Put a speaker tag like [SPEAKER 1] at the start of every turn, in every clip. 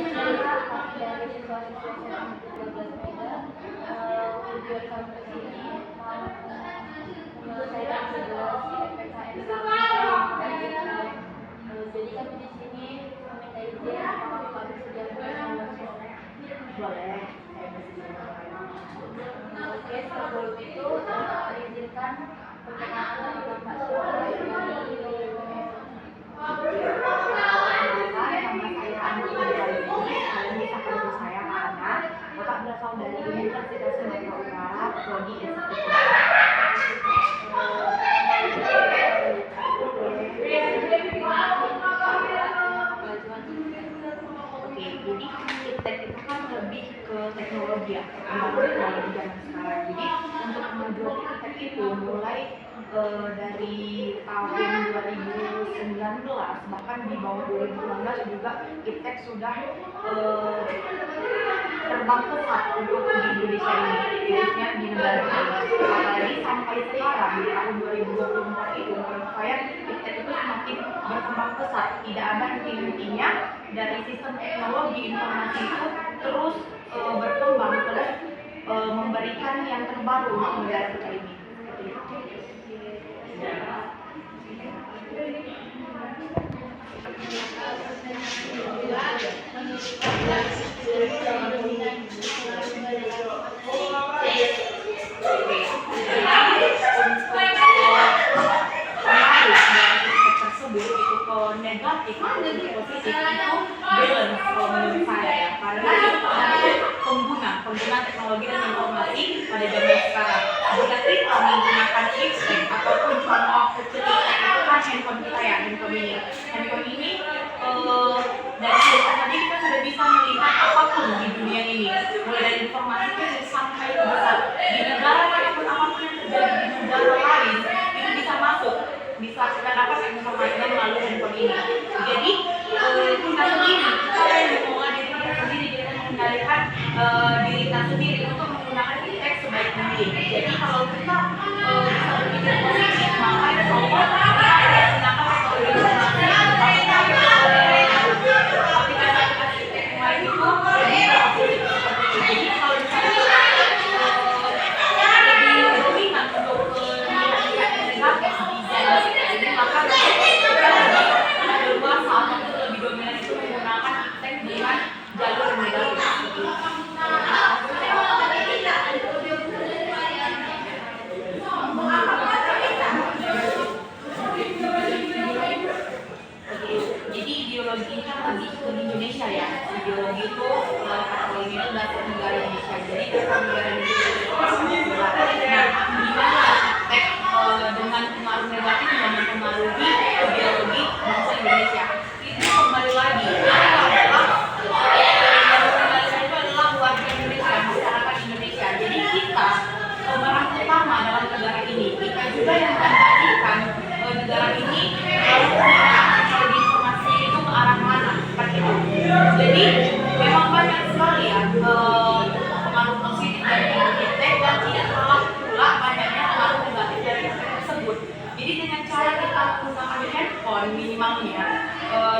[SPEAKER 1] dari siswa-siswa SMA 13 Medan, tujuan kami kesini mau menyelesaikan tugas PPKN kami. Jadi kami di sini meminta izin apakah kami sudah berhasil. Boleh. Oke, sebelum itu izinkan perkenalan dengan Pak Syura.
[SPEAKER 2] Bapak berasal dari Universitas Sumatera Utara, Prodi Eksekutif. Oke, jadi iptek itu kan lebih ke teknologi ya, teknologi zaman sekarang. Jadi untuk kemajuan iptek itu mulai dari tahun 2019, bahkan di bawah 2019 juga iptek sudah terbang pesat untuk di Indonesia ini, khususnya di negara ini. Apalagi sampai sekarang di tahun 2024 itu, menurut saya iptek itu semakin berkembang pesat. Tidak ada henti-hentinya, dari sistem teknologi informasi itu terus berkembang, terus memberikan yang terbaru untuk negara kita ini. Negatif atau positif itu balance kalau menurut saya ya, karena pengguna teknologi dan informasi pada zaman sekarang. Jika kita menggunakan iptek ataupun contoh kecil iptek itu kan handphone kita ya, handphone ini dari handphone tadi kita sudah bisa melihat apapun di dunia ini, mulai dari informasi kecil sampai besar di negara manapun, apapun yang terjadi di negara lain itu bisa masuk, bisa kita dapatkan informasinya melalui handphone ini. Jadi kita sendiri, kita yang mengelola diri kita sendiri, kita mengendalikan diri kita sendiri untuk menggunakan iptek sebaik mungkin. Jadi kalau kita bisa berpikir positif, maka insya Allah kita akan menggunakan teknologi informasi aplikasi iptek yang lain itu lebih positif seperti itu. Jadi kalau misalnya lebih dominan untuk negatif di maka kita lebih luasa untuk lebih dominan itu menggunakan iptek dengan jalur negatif. Jadi ideologi ini kan lagi ke Indonesia ya. Ideologi itu kalau ini adalah negara Indonesia. Jadi negara Indonesia itu gimana iptek dengan pengaruh negatif yang mempengaruhi ideologi bangsa Indonesia. Itu kembali lagi adalah warga Indonesia, masyarakat Indonesia. Jadi kita pemeran utama dalam negara ini, kita juga yang mengendalikan negara ini teknologi informasi itu ke arah mana seperti itu. Jadi memang banyak sekali ya pengaruh positif dari iptek, dan tidak salah pula banyaknya pengaruh negatif dari iptek tersebut. Jadi dengan cara kita menggunakan handphone minimalnya,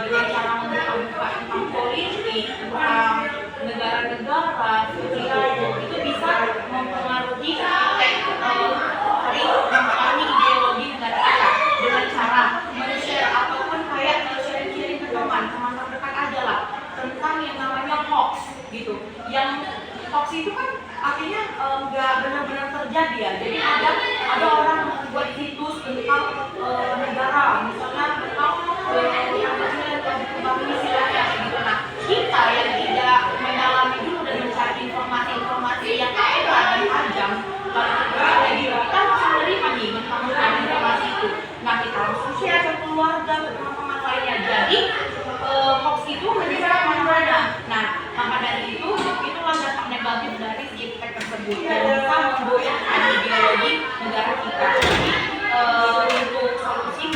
[SPEAKER 2] dengan cara membuka tentang politik, tentang negara-negara seperti itu bisa mempengaruhi iptek, mempengaruhi ideologi negara kita dengan cara men-share ataupun kayak sharing ke teman terdekat aja lah tentang yang namanya hoax gitu. Yang hoax itu kan artinya nggak benar-benar terjadi ya. Jadi ada orang membuat situs tentang negara, misalnya tentang yang berkembang istilahnya gitu. Nah, kita yang tidak mendalami dulu dan mencari informasi yang akurat dan tajam, lalu kita harus menerima nih mentang-mentang informasi itu. Nah, kita harus share ke keluarga, ke teman-teman lainnya. Jadi hoax itu menyebar kemana-mana. Nah, maka dari itulah dampak negatif dari iptek tersebut yang bisa memgoyahkan ideologi negara kita. Jadi untuk solusi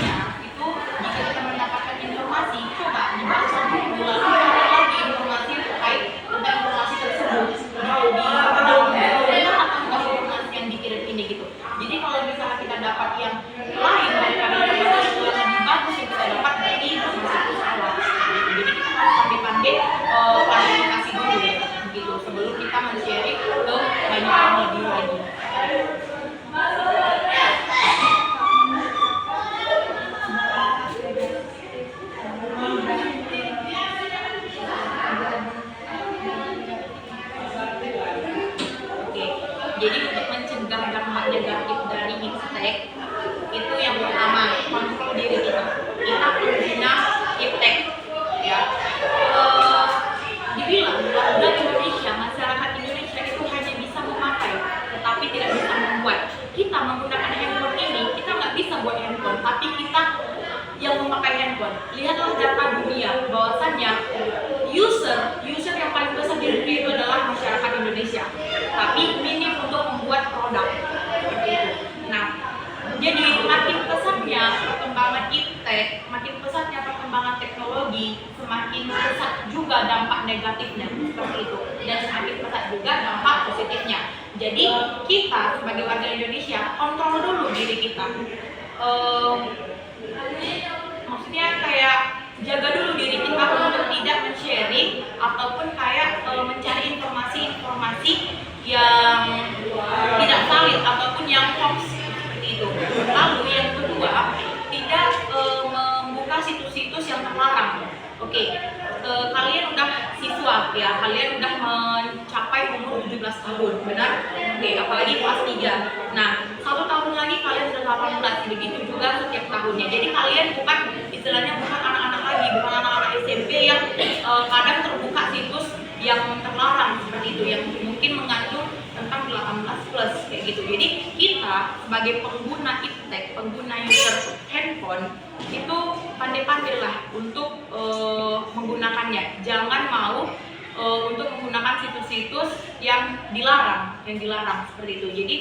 [SPEAKER 2] Jadi untuk mencegah dampak negatif dari iptek itu yang pertama, kontrol diri kita. Kita pengguna iptek ya. Dibilang warga Indonesia, masyarakat Indonesia itu hanya bisa memakai tetapi tidak bisa membuat. Kita menggunakan handphone ini, kita nggak bisa buat handphone, tapi kita yang memakai handphone. Lihatlah data dunia bahwasannya user yang paling besar di dunia itu adalah masyarakat Indonesia, tapi minim untuk membuat produk seperti itu. Nah, jadi makin pesatnya perkembangan iptek, makin pesatnya perkembangan teknologi, semakin pesat juga dampak negatifnya seperti itu, dan semakin pesat juga dampak positifnya. Jadi kita sebagai warga Indonesia kontrol dulu diri kita. Maksudnya kayak jaga dulu diri kita untuk tidak men-sharing ataupun kayak mencari informasi-informasi yang tidak valid ataupun yang hoax seperti itu. Lalu yang kedua, tidak membuka situs-situs yang terlarang. Oke, kalian udah siswa ya, kalian udah mencapai umur 17 tahun, benar? Oke, apalagi kelas 3. Nah, 1 tahun lagi kalian sudah 18, begitu juga setiap tahunnya. Jadi kalian bukan istilahnya bukan anak-anak lagi, bukan anak-anak SMP yang kadang terbuka situs yang terlarang seperti itu, yang mungkin mengandung tentang 18 plus kayak gitu. Jadi kita sebagai pengguna iptek, pengguna user handphone itu pandai-pandailah untuk menggunakannya. Jangan mau untuk menggunakan situs-situs yang dilarang seperti itu. Jadi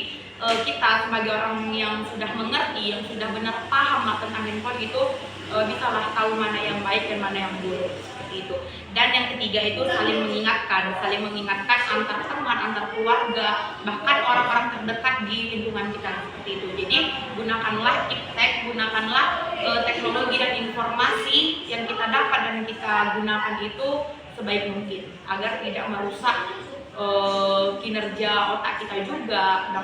[SPEAKER 2] kita sebagai orang yang sudah mengerti, yang sudah benar paham lah tentang handphone itu bisalah tahu mana yang baik dan mana yang buruk seperti itu. Dan yang ketiga itu saling mengingatkan antar teman, antar keluarga, bahkan orang-orang terdekat di lingkungan kita seperti itu. Jadi gunakanlah iptek, gunakanlah teknologi dan informasi yang kita dapat dan kita gunakan itu sebaik mungkin agar tidak merusak kinerja otak kita juga.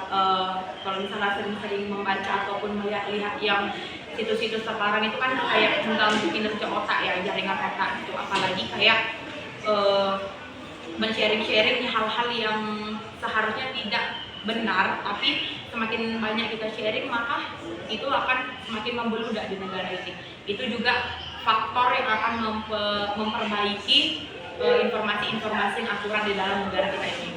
[SPEAKER 2] Kalau misalnya sering-sering membaca ataupun melihat-lihat yang situs-situs terlarang itu kan kayak mengganggu kinerja otak ya, jaringan otak itu. Apalagi kayak men-sharing hal-hal yang seharusnya tidak benar, tapi semakin banyak kita sharing maka itu akan semakin membeludak di negara ini. Itu juga faktor yang akan memperbaiki informasi-informasi yang akurat di dalam negara kita ini.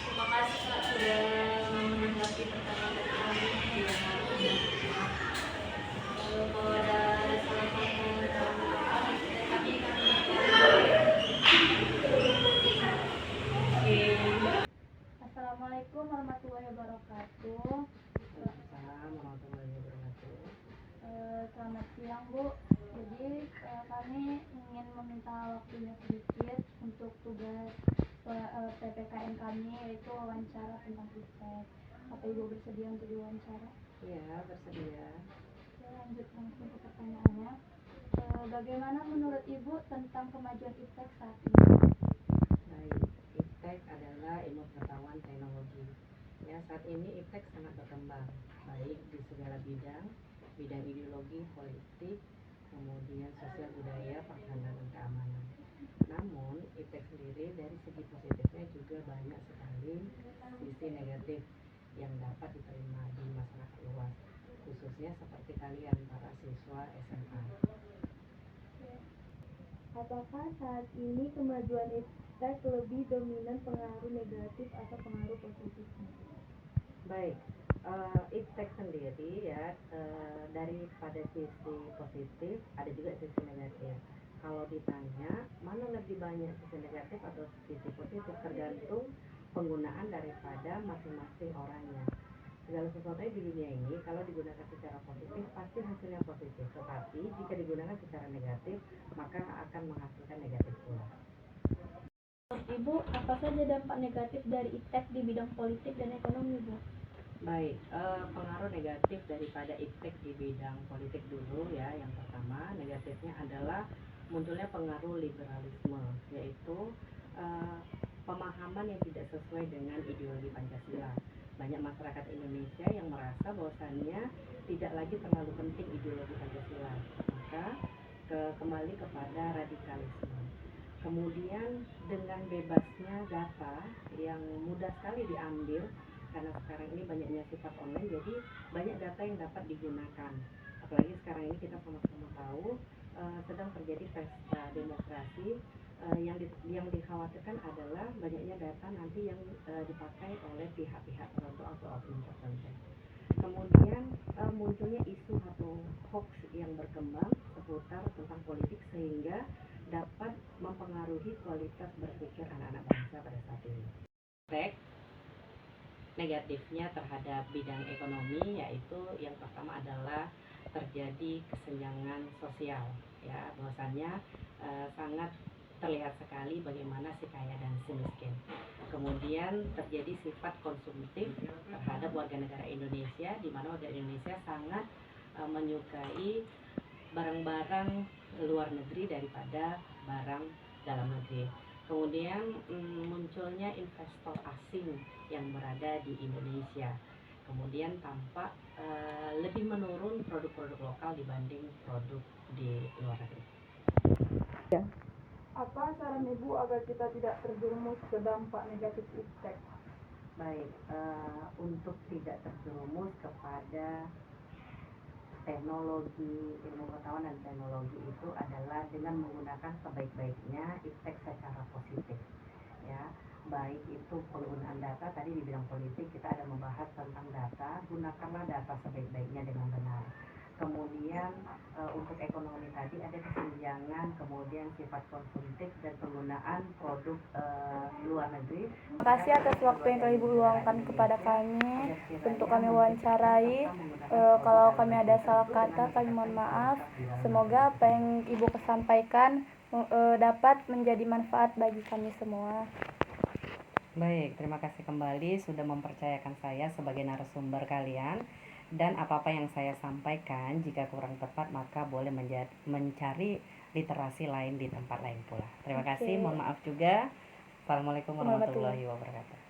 [SPEAKER 1] Terima kasih Kak sudah menanggapi pertanyaan kami. Kalau ada salah-salah kami Assalamualaikum warahmatullahi wabarakatuh.
[SPEAKER 3] Assalamualaikum warahmatullahi wabarakatuh.
[SPEAKER 1] Selamat siang Bu. Jadi kami ingin meminta waktunya sedikit untuk tugas PPKN kami, yaitu wawancara tentang iptek. Apa Ibu bersedia untuk diwawancara?
[SPEAKER 3] Iya, bersedia.
[SPEAKER 1] Oke, lanjut langsung ke pertanyaannya. Bagaimana menurut Ibu tentang kemajuan iptek saat ini?
[SPEAKER 3] Baik, iptek adalah ilmu pengetahuan teknologi. Ya, saat ini iptek sangat berkembang, baik di segala bidang ideologi, politik, kemudian sosial budaya, pertahanan dan keamanan. Namun, iptek sendiri dari segi positifnya juga banyak sekali sisi negatif yang dapat diterima di masyarakat luas, khususnya seperti kalian para siswa SMA.
[SPEAKER 1] Apakah saat ini kemajuan iptek lebih dominan pengaruh negatif atau pengaruh positifnya?
[SPEAKER 3] Baik, iptek sendiri ya daripada sisi positif ada juga sisi negatif. Kalau ditanya mana lebih banyak sisi negatif atau sisi positif, tergantung penggunaan daripada masing-masing orangnya. Segala sesuatu di dunia ini kalau digunakan secara positif pasti hasilnya positif, tetapi jika digunakan secara negatif maka akan menghasilkan negatif pula.
[SPEAKER 1] Ibu, apa saja dampak negatif dari iptek di bidang politik dan ekonomi, Bu?
[SPEAKER 3] Baik, pengaruh negatif daripada iptek di bidang politik dulu ya. Yang pertama, negatifnya adalah munculnya pengaruh liberalisme, yaitu pemahaman yang tidak sesuai dengan ideologi Pancasila. Banyak masyarakat Indonesia yang merasa bahwasannya tidak lagi terlalu penting ideologi Pancasila, maka kembali kepada radikalisme. Kemudian dengan bebasnya data yang mudah sekali diambil, karena sekarang ini banyaknya sifat online, jadi banyak data yang dapat digunakan. Apalagi sekarang ini kita sama-sama tahu sedang terjadi pesta demokrasi. Yang dikhawatirkan adalah banyaknya data nanti yang dipakai oleh pihak-pihak tertentu atau oknum tertentu. Kemudian munculnya isu atau hoax yang berkembang seputar tentang politik sehingga dapat mempengaruhi kualitas berpikir anak-anak bangsa pada saat ini. Efek negatifnya terhadap bidang ekonomi yaitu yang pertama adalah terjadi kesenjangan sosial, ya, bahwasannya sangat terlihat sekali bagaimana si kaya dan si miskin. Kemudian terjadi sifat konsumtif terhadap warga negara Indonesia, di mana warga Indonesia sangat menyukai barang-barang luar negeri daripada barang dalam negeri. Kemudian munculnya investor asing yang berada di Indonesia. Kemudian tampak lebih menurun produk-produk lokal dibanding produk di luar negeri.
[SPEAKER 1] Apa saran Ibu agar kita tidak terjerumus ke dampak negatif iptek?
[SPEAKER 3] Baik, untuk tidak terjerumus kepada teknologi, ilmu pengetahuan dan teknologi itu adalah dengan menggunakan sebaik-baiknya iptek secara positif, ya. Baik itu penggunaan data, tadi di bidang politik kita ada membahas tentang data, gunakanlah data sebaik-baiknya dengan benar. Kemudian untuk ekonomi tadi ada kesenjangan, kemudian sifat konsumtif dan penggunaan produk luar negeri.
[SPEAKER 1] Terima kasih atas waktu yang telah Ibu luangkan kepada kami untuk kami wawancarai. Kalau kami ada salah kata, kami mohon maaf. Semoga apa yang Ibu sampaikan dapat menjadi manfaat bagi kami semua.
[SPEAKER 3] Baik, terima kasih kembali sudah mempercayakan saya sebagai narasumber kalian. Dan apa-apa yang saya sampaikan jika kurang tepat maka boleh mencari literasi lain di tempat lain pula. Terima kasih, mohon maaf juga. Assalamualaikum warahmatullahi wabarakatuh.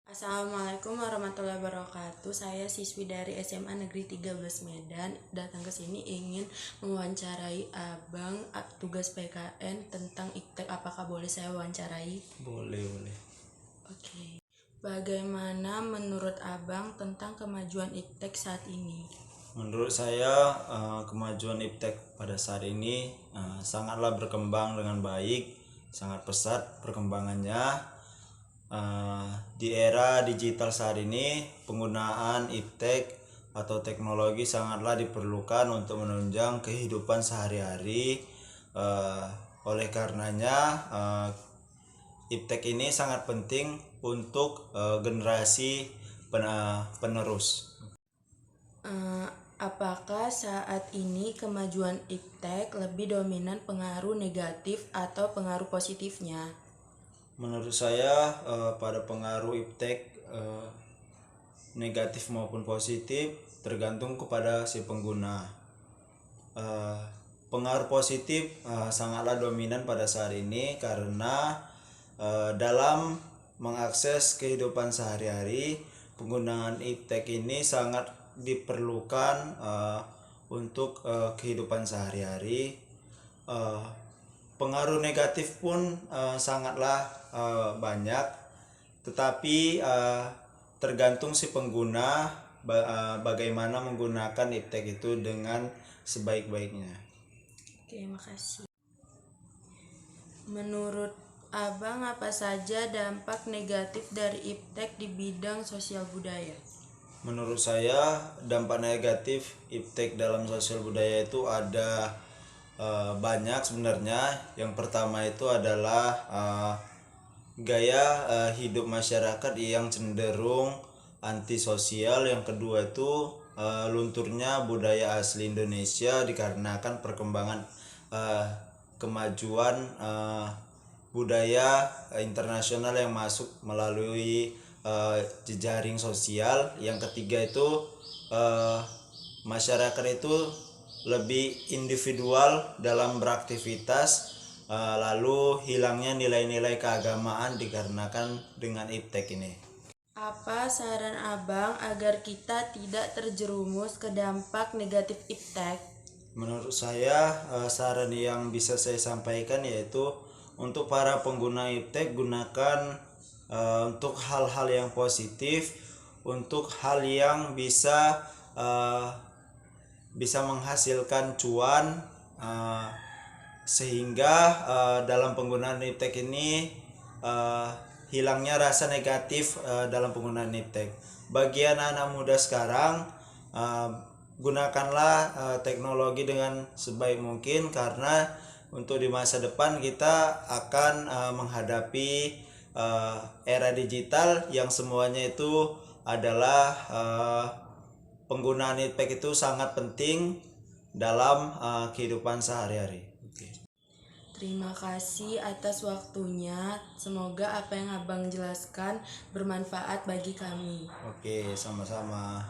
[SPEAKER 4] Assalamualaikum warahmatullahi wabarakatuh. Saya siswi dari SMA Negeri 13 Medan. Datang ke sini ingin mewawancarai Abang tugas PKN tentang iptek. Apakah boleh saya wawancarai?
[SPEAKER 5] Boleh.
[SPEAKER 4] Oke. Bagaimana menurut Abang tentang kemajuan iptek saat ini?
[SPEAKER 5] Menurut saya kemajuan iptek pada saat ini sangatlah berkembang dengan baik, sangat pesat perkembangannya. Di era digital saat ini penggunaan iptek atau teknologi sangatlah diperlukan untuk menunjang kehidupan sehari-hari. Oleh karenanya iptek ini sangat penting untuk generasi penerus.
[SPEAKER 4] Apakah saat ini kemajuan iptek lebih dominan pengaruh negatif atau pengaruh positifnya?
[SPEAKER 5] Menurut saya pada pengaruh iptek negatif maupun positif tergantung kepada si pengguna. Pengaruh positif sangatlah dominan pada saat ini karena dalam mengakses kehidupan sehari-hari penggunaan iptek ini sangat diperlukan untuk kehidupan sehari-hari. Pengaruh negatif pun sangatlah banyak, tetapi tergantung si pengguna bagaimana menggunakan iptek itu dengan sebaik-baiknya.
[SPEAKER 4] Oke, makasih. Menurut Abang, apa saja dampak negatif dari iptek di bidang sosial budaya?
[SPEAKER 5] Menurut saya dampak negatif iptek dalam sosial budaya itu ada banyak sebenarnya. Yang pertama itu adalah gaya hidup masyarakat yang cenderung antisosial. Yang kedua itu lunturnya budaya asli Indonesia dikarenakan perkembangan kemajuan budaya internasional yang masuk melalui jejaring sosial. Yang ketiga itu masyarakat itu lebih individual dalam beraktivitas, lalu hilangnya nilai-nilai keagamaan dikarenakan dengan iptek ini.
[SPEAKER 4] Apa saran Abang agar kita tidak terjerumus ke dampak negatif iptek?
[SPEAKER 5] Menurut saya, saran yang bisa saya sampaikan yaitu untuk para pengguna iptek, gunakan untuk hal-hal yang positif, untuk hal yang bisa menghasilkan cuan, sehingga dalam penggunaan iptek ini hilangnya rasa negatif dalam penggunaan iptek. Bagi anak-anak muda sekarang, gunakanlah teknologi dengan sebaik mungkin, karena untuk di masa depan kita akan menghadapi era digital yang semuanya itu adalah penggunaan iptek itu sangat penting dalam kehidupan sehari-hari.
[SPEAKER 4] Terima kasih atas waktunya. Semoga apa yang Abang jelaskan bermanfaat bagi kami.
[SPEAKER 5] Oke, sama-sama.